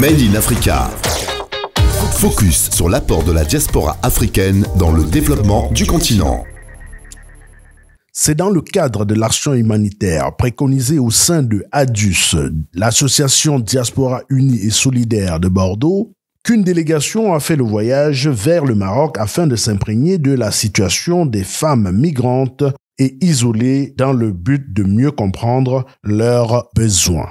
Made in Africa. Focus sur l'apport de la diaspora africaine dans le développement du continent. C'est dans le cadre de l'action humanitaire préconisée au sein de ADUS, l'association Diaspora Unie et Solidaire de Bordeaux, qu'une délégation a fait le voyage vers le Maroc afin de s'imprégner de la situation des femmes migrantes et isolées dans le but de mieux comprendre leurs besoins.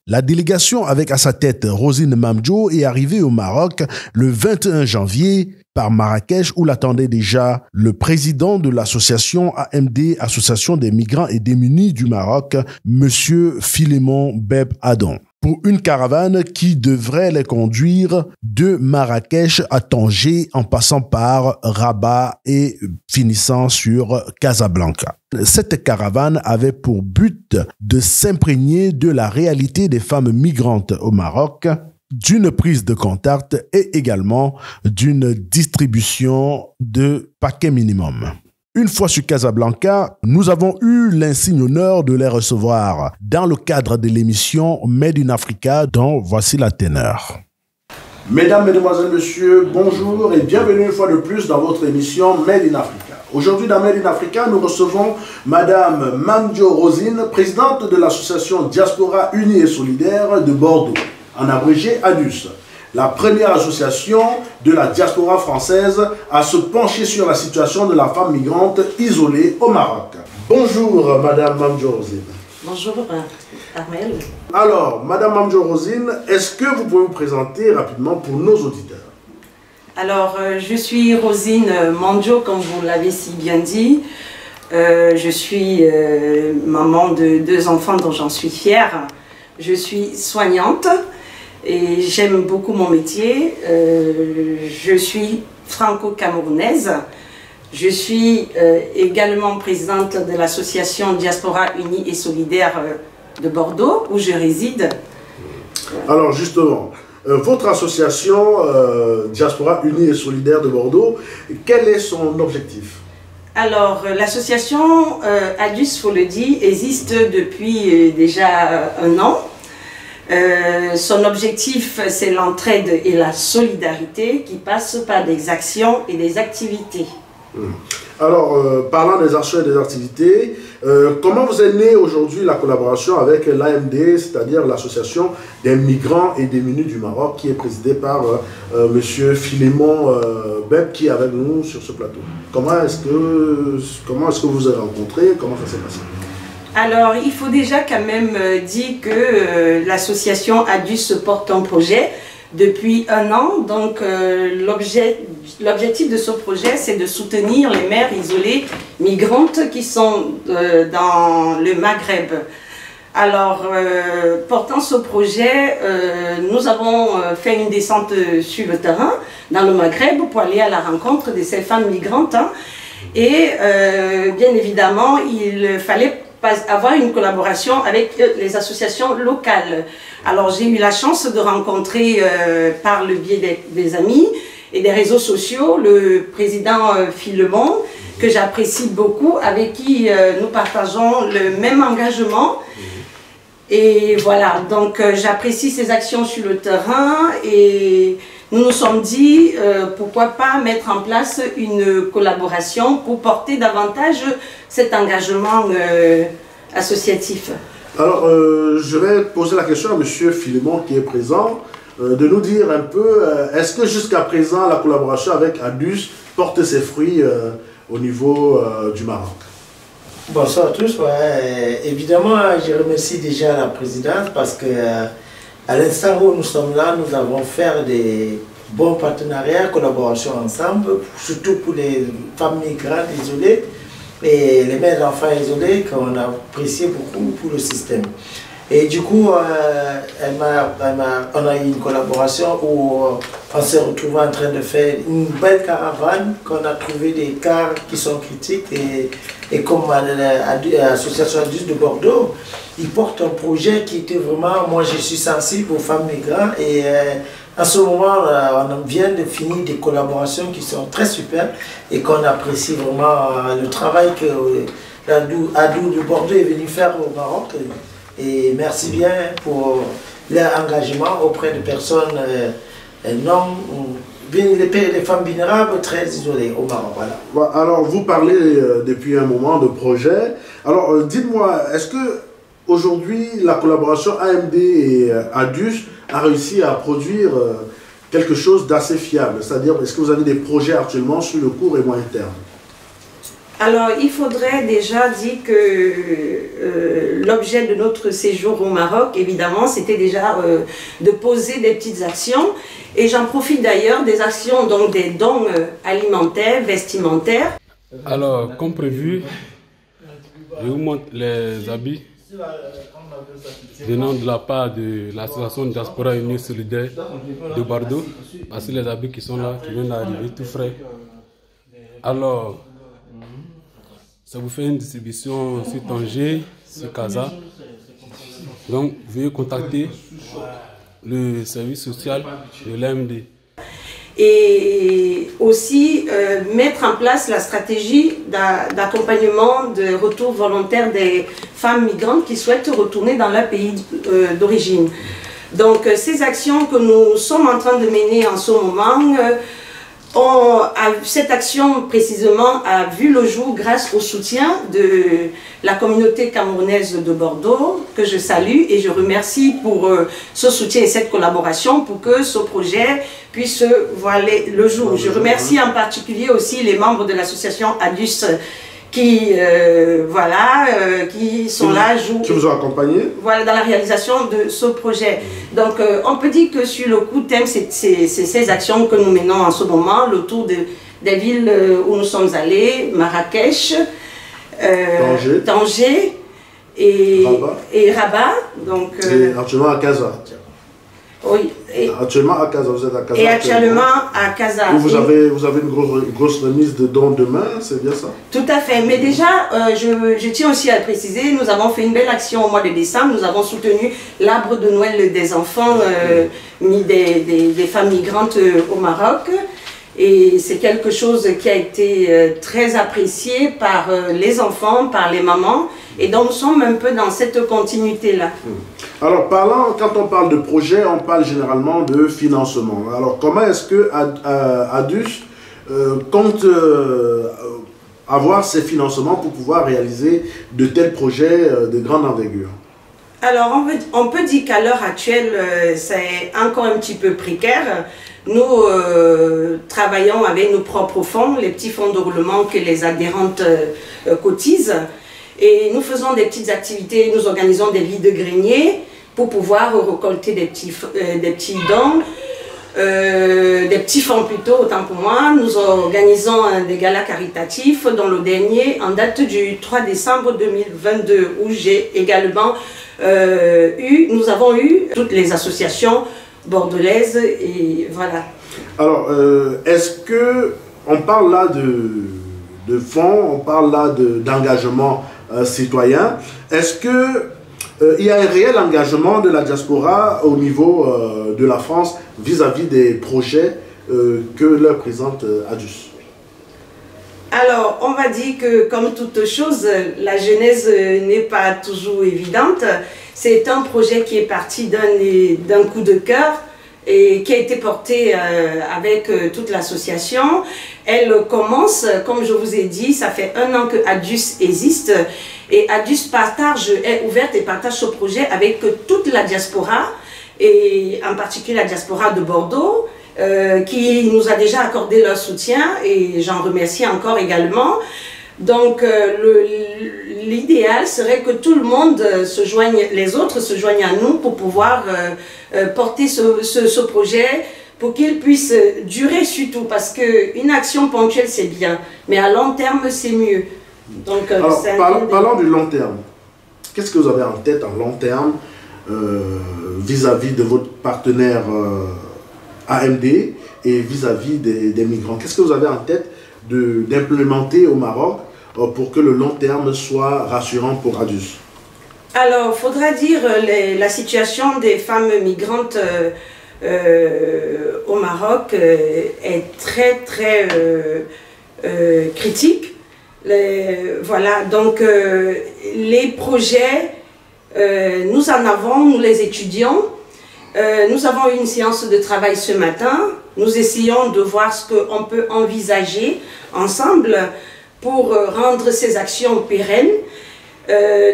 La délégation avec à sa tête Rosine Mamdjo est arrivée au Maroc le 21 janvier par Marrakech où l'attendait déjà le président de l'association AMD, Association des migrants et démunis du Maroc, Monsieur Philémon Beb Adon, pour une caravane qui devrait les conduire de Marrakech à Tanger en passant par Rabat et finissant sur Casablanca. Cette caravane avait pour but de s'imprégner de la réalité des femmes migrantes au Maroc, d'une prise de contact et également d'une distribution de paquets minimum. Une fois sur Casablanca, nous avons eu l'insigne honneur de les recevoir dans le cadre de l'émission Made in Africa dont voici la teneur. Mesdames, Mesdemoiselles, Messieurs, bonjour et bienvenue une fois de plus dans votre émission Made in Africa. Aujourd'hui dans Made in Africa, nous recevons Madame Mamdjo Rosine, présidente de l'association Diaspora Unie et Solidaire de Bordeaux, en abrégé ADUS. La première association de la diaspora française à se pencher sur la situation de la femme migrante isolée au Maroc. Bonjour Madame Mamdjo Rosine. Bonjour Armel. Alors Madame Mamdjo Rosine, est-ce que vous pouvez vous présenter rapidement pour nos auditeurs? Alors je suis Rosine Mamdjo, comme vous l'avez si bien dit. Je suis maman de 2 enfants dont j'en suis fière. Je suis soignante. Et j'aime beaucoup mon métier. Je suis franco-camerounaise. Je suis également présidente de l'association Diaspora Unie et Solidaire de Bordeaux, où je réside. Alors justement, votre association Diaspora Unie et Solidaire de Bordeaux, quel est son objectif? Alors, l'association ADUS, faut le dire, existe depuis déjà 1 an. Son objectif, c'est l'entraide et la solidarité qui passent par des actions et des activités. Alors, parlant des actions et des activités, comment vous est née aujourd'hui la collaboration avec l'AMD, c'est-à-dire l'association des migrants et démunis du Maroc, qui est présidée par Monsieur Philémon Beb, qui est avec nous sur ce plateau. Comment est-ce que vous vous avez rencontrés? Comment ça s'est passé? Alors, il faut déjà quand même dire que l'association ADUS porte un projet depuis 1 an. Donc, l'objectif de ce projet, c'est de soutenir les mères isolées migrantes qui sont dans le Maghreb. Alors, portant ce projet, nous avons fait une descente sur le terrain, dans le Maghreb, pour aller à la rencontre de ces femmes migrantes. Et bien évidemment, il fallait avoir une collaboration avec les associations locales. Alors j'ai eu la chance de rencontrer par le biais des amis et des réseaux sociaux le président Philémon, que j'apprécie beaucoup, avec qui nous partageons le même engagement. Et voilà, donc j'apprécie ses actions sur le terrain et nous nous sommes dit pourquoi pas mettre en place une collaboration pour porter davantage cet engagement associatif. Alors, je vais poser la question à M. Philémon qui est présent, de nous dire un peu, est-ce que jusqu'à présent la collaboration avec ADUS porte ses fruits au niveau du Maroc? Bonsoir à tous. Ouais, évidemment, je remercie déjà la présidente parce que à l'instant où nous sommes là, nous avons fait des bons partenariats, collaborations ensemble, surtout pour les femmes migrantes isolées et les mères d'enfants isolés qu'on a apprécié beaucoup pour le système. Et du coup, on a eu une collaboration où on s'est retrouvé en train de faire une belle caravane, qu'on a trouvé des cas qui sont critiques et comme l'association ADUS de Bordeaux, ils portent un projet qui était vraiment, moi je suis sensible aux femmes migrantes et en ce moment on vient de finir des collaborations qui sont très super et qu'on apprécie vraiment le travail que ADUS de Bordeaux est venu faire au Maroc. Et merci bien pour leur engagement auprès de personnes les femmes vulnérables très isolées au Maroc. Voilà. Alors, vous parlez depuis un moment de projet. Alors, dites-moi, est-ce que aujourd'hui la collaboration AMD et ADUS a réussi à produire quelque chose d'assez fiable? C'est-à-dire, est-ce que vous avez des projets actuellement sur le court et moyen terme? Alors, il faudrait déjà dire que l'objet de notre séjour au Maroc, évidemment, c'était déjà de poser des petites actions. Et j'en profite d'ailleurs des actions, donc des dons alimentaires, vestimentaires. Alors, comme prévu, je vous montre les habits venant de la part de l'association Diaspora Unie Solidaire de Bordeaux. Voici les habits qui sont là, qui viennent d'arriver, tout frais. Alors, ça vous fait une distribution sur Tanger, sur Casa. Donc, veuillez contacter le service social de l'AMD. Et aussi mettre en place la stratégie d'accompagnement de retour volontaire des femmes migrantes qui souhaitent retourner dans leur pays d'origine. Donc, ces actions que nous sommes en train de mener en ce moment, cette action précisément a vu le jour grâce au soutien de la communauté camerounaise de Bordeaux, que je salue et je remercie pour ce soutien et cette collaboration pour que ce projet puisse voir le jour. Je remercie en particulier aussi les membres de l'association ADUS qui, qui sont là, qui vous ont accompagné, voilà, dans la réalisation de ce projet. Donc, on peut dire que sur le coup de thème, c'est ces actions que nous menons en ce moment, le tour des villes où nous sommes allés, Marrakech, Tanger et Rabat. Donc, et actuellement à Casa. Oui. Actuellement à Casa, vous êtes à Casa. Et actuellement à Casa. Vous avez une grosse remise de dons demain, c'est bien ça? Tout à fait. Mais déjà, je tiens aussi à le préciser, nous avons fait une belle action au mois de décembre. Nous avons soutenu l'arbre de Noël des enfants des femmes migrantes au Maroc. Et c'est quelque chose qui a été très apprécié par les enfants, par les mamans. Et donc nous sommes un peu dans cette continuité-là. Alors, quand on parle de projet, on parle généralement de financement. Alors, comment est-ce que ADUS compte avoir ces financements pour pouvoir réaliser de tels projets de grande envergure? Alors, on peut dire qu'à l'heure actuelle, c'est encore un petit peu précaire. Nous travaillons avec nos propres fonds, les petits fonds de roulement que les adhérentes cotisent. Et nous faisons des petites activités, nous organisons des vides greniers pour pouvoir récolter des petits dons, des petits fonds plutôt, autant pour moi. Nous organisons des galas caritatifs, dont le dernier en date du 3 décembre 2022, où j'ai également nous avons eu toutes les associations bordelaises et voilà. Alors, est-ce que on parle là de fonds, on parle là d'engagement citoyen. Est-ce que il y a un réel engagement de la diaspora au niveau de la France vis-à-vis des projets que leur présente ADUS? Alors, on va dire que comme toute chose, la genèse n'est pas toujours évidente. C'est un projet qui est parti d'un coup de cœur et qui a été porté avec toute l'association. Elle commence, comme je vous ai dit, ça fait 1 an que ADUS existe. Et ADUS est ouverte et partage ce projet avec toute la diaspora, et en particulier la diaspora de Bordeaux, qui nous a déjà accordé leur soutien, et j'en remercie encore également. Donc l'idéal serait que tout le monde les autres se joignent à nous pour pouvoir porter ce projet, pour qu'il puisse durer surtout, parce qu'une action ponctuelle c'est bien, mais à long terme c'est mieux. Donc, alors, parlons du long terme. Qu'est-ce que vous avez en tête en long terme vis-à-vis de votre partenaire AMD et vis-à-vis des migrants? Qu'est-ce que vous avez en tête d'implémenter au Maroc pour que le long terme soit rassurant pour ADUS? Alors, il faudra dire la situation des femmes migrantes au Maroc est très très critique. Voilà, donc les projets, nous les étudions. Nous avons eu une séance de travail ce matin. Nous essayons de voir ce qu'on peut envisager ensemble pour rendre ces actions pérennes.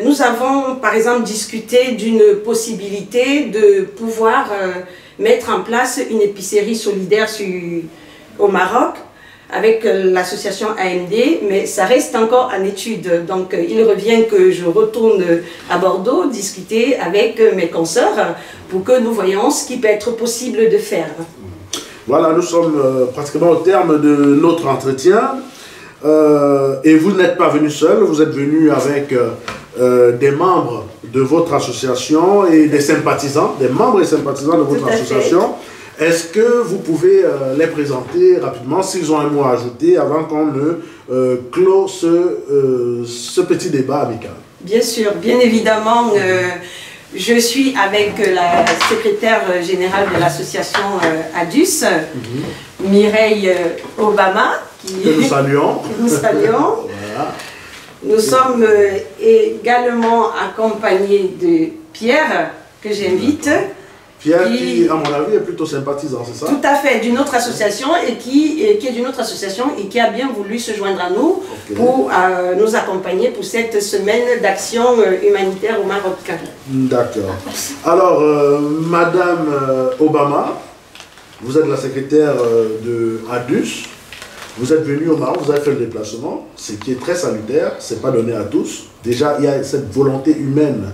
Nous avons par exemple discuté d'une possibilité de pouvoir mettre en place une épicerie solidaire au Maroc avec l'association AMD, mais ça reste encore en étude. Donc il revient que je retourne à Bordeaux discuter avec mes consoeurs pour que nous voyions ce qui peut être possible de faire. Voilà, nous sommes pratiquement au terme de notre entretien. Et vous n'êtes pas venu seul, vous êtes venu avec des membres de votre association et des sympathisants, des membres et sympathisants de votre association. Est-ce que vous pouvez les présenter rapidement, s'ils ont un mot à ajouter, avant qu'on ne clôt ce petit débat amical? Bien sûr, bien évidemment. Je suis avec la secrétaire générale de l'association ADUS, Mireille Obama. Que nous saluons. Que nous saluons. Voilà. Nous sommes également accompagnés de Pierre, que j'invite. Pierre qui, à mon avis, est plutôt sympathisant, c'est ça? Tout à fait, d'une autre association et qui est d'une autre association et qui a bien voulu se joindre à nous pour nous accompagner pour cette semaine d'action humanitaire au Maroc. D'accord. Alors, Madame Obama, vous êtes la secrétaire de ADUS. Vous êtes venu au Maroc, vous avez fait le déplacement, ce qui est très salutaire, ce n'est pas donné à tous. Déjà, il y a cette volonté humaine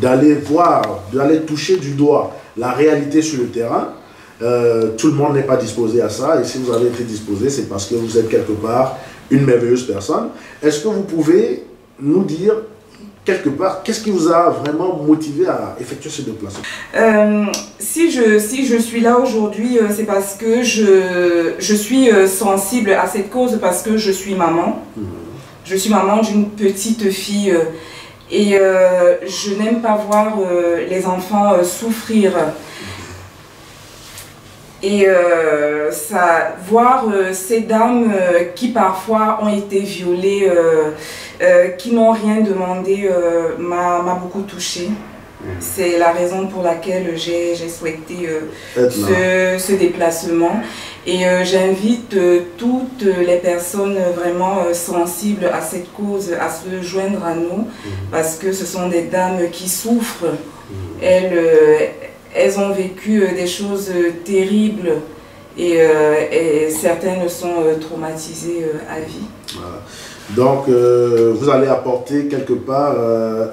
d'aller voir, d'aller toucher du doigt la réalité sur le terrain. Tout le monde n'est pas disposé à ça, et si vous avez été disposé, c'est parce que vous êtes quelque part une merveilleuse personne. Est-ce que vous pouvez nous dire, quelque part, qu'est-ce qui vous a vraiment motivé à effectuer ce déplacement? Si je suis là aujourd'hui, c'est parce que je suis sensible à cette cause, parce que je suis maman. Je suis maman d'une petite fille et je n'aime pas voir les enfants souffrir. Et voir ces dames qui parfois ont été violées, qui n'ont rien demandé, m'a beaucoup touchée. C'est la raison pour laquelle j'ai souhaité ce déplacement. Et j'invite toutes les personnes vraiment sensibles à cette cause à se joindre à nous, parce que ce sont des dames qui souffrent. Elles ont vécu des choses terribles et certaines sont traumatisées à vie. Voilà. Donc, vous allez apporter quelque part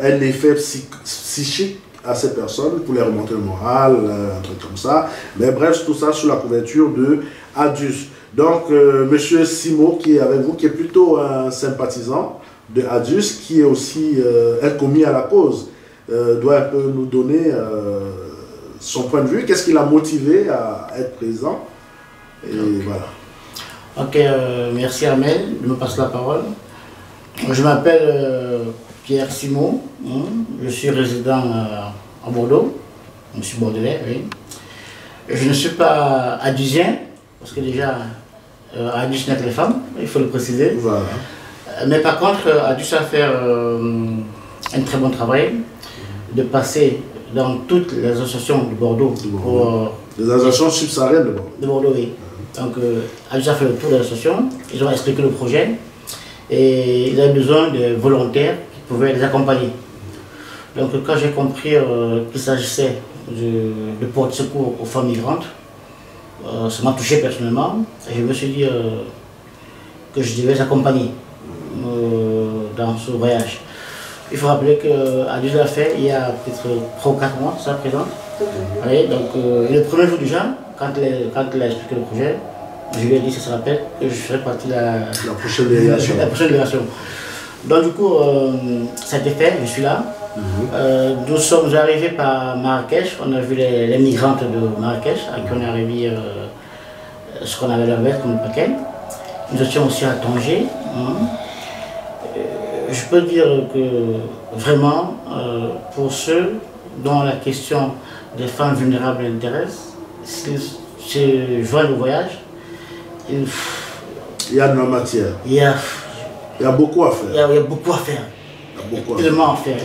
un effet psychique à ces personnes pour les remonter le moral, un truc comme ça. Mais bref, tout ça sous la couverture de ADUS. Donc, Monsieur Simo qui est avec vous, qui est plutôt un sympathisant de ADUS, qui est aussi un commis à la cause, doit un peu nous donner son point de vue. Qu'est-ce qui l'a motivé à être présent? Et voilà. Ok, merci Amel de me passer la parole. Je m'appelle Pierre Simon, je suis résident à Bordeaux, je suis bordelais, oui. Je ne suis pas adusien, parce que déjà, Adus n'est que les femmes, il faut le préciser. Voilà. Mais par contre, Adus a fait un très bon travail de passer dans toutes les associations de Bordeaux. Les associations subsahariennes de Bordeaux. De Bordeaux, oui. Donc, Adus a fait le tour de l'association, ils ont expliqué le projet et ils avaient besoin de volontaires qui pouvaient les accompagner. Donc, quand j'ai compris qu'il s'agissait de porter secours aux femmes migrantes, ça m'a touché personnellement et je me suis dit que je devais les accompagner dans ce voyage. Il faut rappeler qu'Adus l'a fait il y a peut-être 3 ou 4 mois, ça présente. Oui, donc le premier jour déjà, quand il a expliqué le projet, je lui ai dit, ça se rappelle, que je ferais partie de la prochaine délégation. Donc du coup, ça a été fait, je suis là. Nous sommes arrivés par Marrakech, on a vu les migrantes de Marrakech, à qui on a remis ce qu'on avait leur mettre comme paquet. Nous étions aussi à Tanger. Je peux dire que vraiment, pour ceux dont la question des femmes vulnérables intéresse, s'ils se joignent au voyage, il y a de la matière. Il y a beaucoup à faire. Il y a beaucoup à faire. Tellement à faire.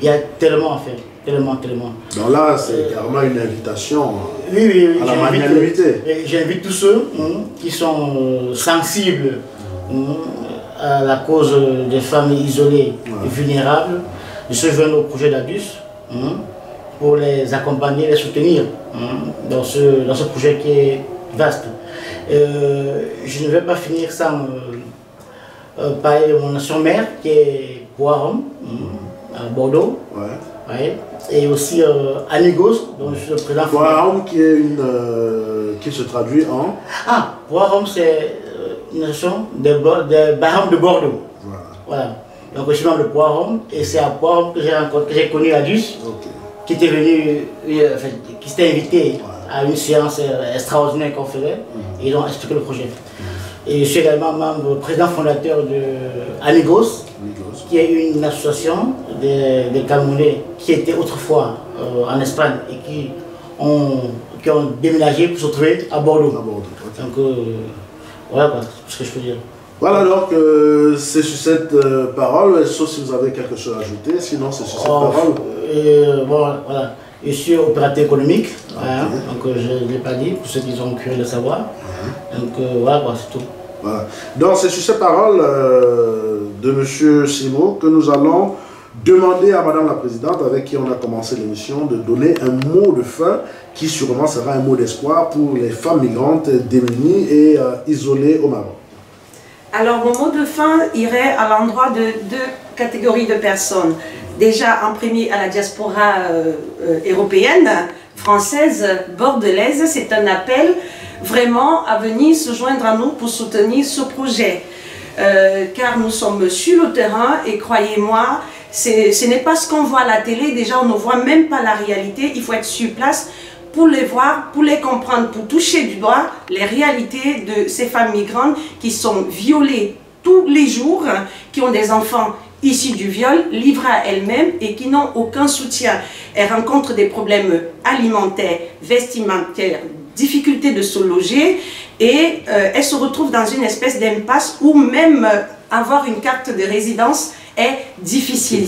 Il y a tellement à faire. tellement. Donc là, c'est carrément une invitation oui, à la magnanimité. J'invite tous ceux qui sont sensibles à la cause des femmes isolées et vulnérables de se joindre au projet d'ADUS pour les accompagner, les soutenir dans ce projet qui est vaste. Je ne vais pas finir sans parler de mon ancien maire qui est Poirom à Bordeaux. Et aussi Amigos, dont je suis le président. Poirom qui se traduit en... Poirom, c'est une association des Baham de Bordeaux. Voilà. Donc je suis membre de Poirom et c'est à Poirom que j'ai connu Adus, qui était venu, qui s'était invité à une séance extraordinaire qu'on faisait et ils ont expliqué le projet. Et je suis également membre, président fondateur de Amigos, qui est une association des Camerounais qui était autrefois en Espagne et qui ont déménagé pour se retrouver à Bordeaux. Donc voilà quoi, c'est ce que je peux dire. Voilà, donc c'est sur cette parole, sauf si vous avez quelque chose à ajouter, sinon c'est sur cette parole. Voilà. Je suis opérateur économique, donc je ne l'ai pas dit, pour ceux qui ont cru le savoir. Donc voilà, c'est tout. Voilà. Donc c'est sur ces paroles de M. Simo que nous allons demander à Madame la Présidente, avec qui on a commencé l'émission, de donner un mot de fin qui sûrement sera un mot d'espoir pour les femmes migrantes démunies et isolées au Maroc. Alors mon mot de fin irait à l'endroit de deux catégories de personnes. Déjà en premier à la diaspora européenne, française, bordelaise, c'est un appel vraiment à venir se joindre à nous pour soutenir ce projet. Car nous sommes sur le terrain et croyez-moi, ce n'est pas ce qu'on voit à la télé, déjà on ne voit même pas la réalité, il faut être sur place pour les voir, pour les comprendre, pour toucher du doigt les réalités de ces femmes migrantes qui sont violées tous les jours, qui ont des enfants issus du viol, livrés à elles-mêmes et qui n'ont aucun soutien. Elles rencontrent des problèmes alimentaires, vestimentaires, difficultés de se loger et elles se retrouvent dans une espèce d'impasse où même avoir une carte de résidence est difficile.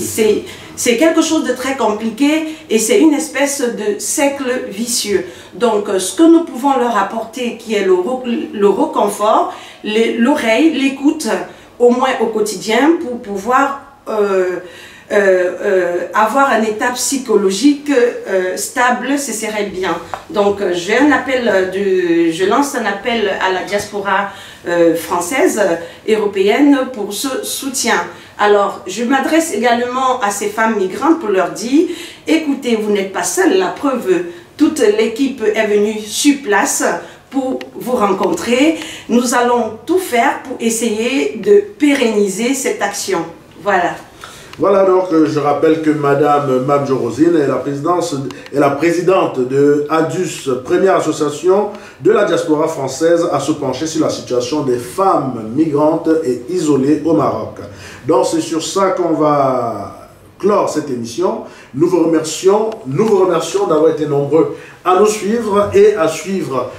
C'est quelque chose de très compliqué et c'est une espèce de cercle vicieux. Donc ce que nous pouvons leur apporter qui est le reconfort, l'oreille, l'écoute, au moins au quotidien pour pouvoir avoir un état psychologique stable, ce serait bien. Donc je lance un appel à la diaspora française, européenne pour ce soutien. Alors je m'adresse également à ces femmes migrantes pour leur dire, écoutez, vous n'êtes pas seules, la preuve, toute l'équipe est venue sur place pour vous rencontrer. Nous allons tout faire pour essayer de pérenniser cette action. Voilà. Voilà, donc je rappelle que Madame Mabjo Rosine est la présidente de ADUS, première association de la diaspora française à se pencher sur la situation des femmes migrantes et isolées au Maroc. Donc c'est sur ça qu'on va clore cette émission. Nous vous remercions d'avoir été nombreux à nous suivre et à suivre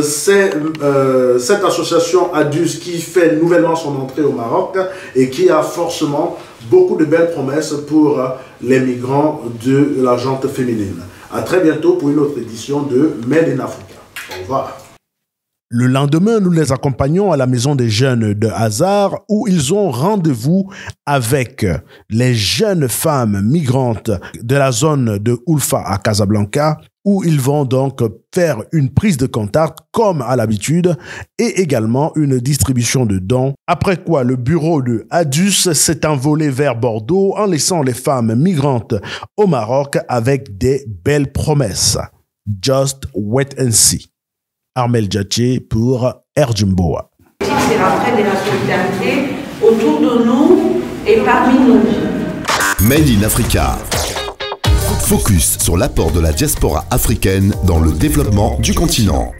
cette association ADUS qui fait nouvellement son entrée au Maroc et qui a forcément beaucoup de belles promesses pour les migrants de la gente féminine. À très bientôt pour une autre édition de Made in Africa. Au revoir. Le lendemain, nous les accompagnons à la maison des jeunes de Hazard où ils ont rendez-vous avec les jeunes femmes migrantes de la zone de Ulfa à Casablanca où ils vont donc faire une prise de contact comme à l'habitude et également une distribution de dons. Après quoi, le bureau de ADUS s'est envolé vers Bordeaux en laissant les femmes migrantes au Maroc avec des belles promesses. Just wait and see. Armel Djatché pour Air Jumboa. C'est l'entraide de la solidarité autour de nous et parmi nous. Made in Africa. Focus sur l'apport de la diaspora africaine dans le développement du continent.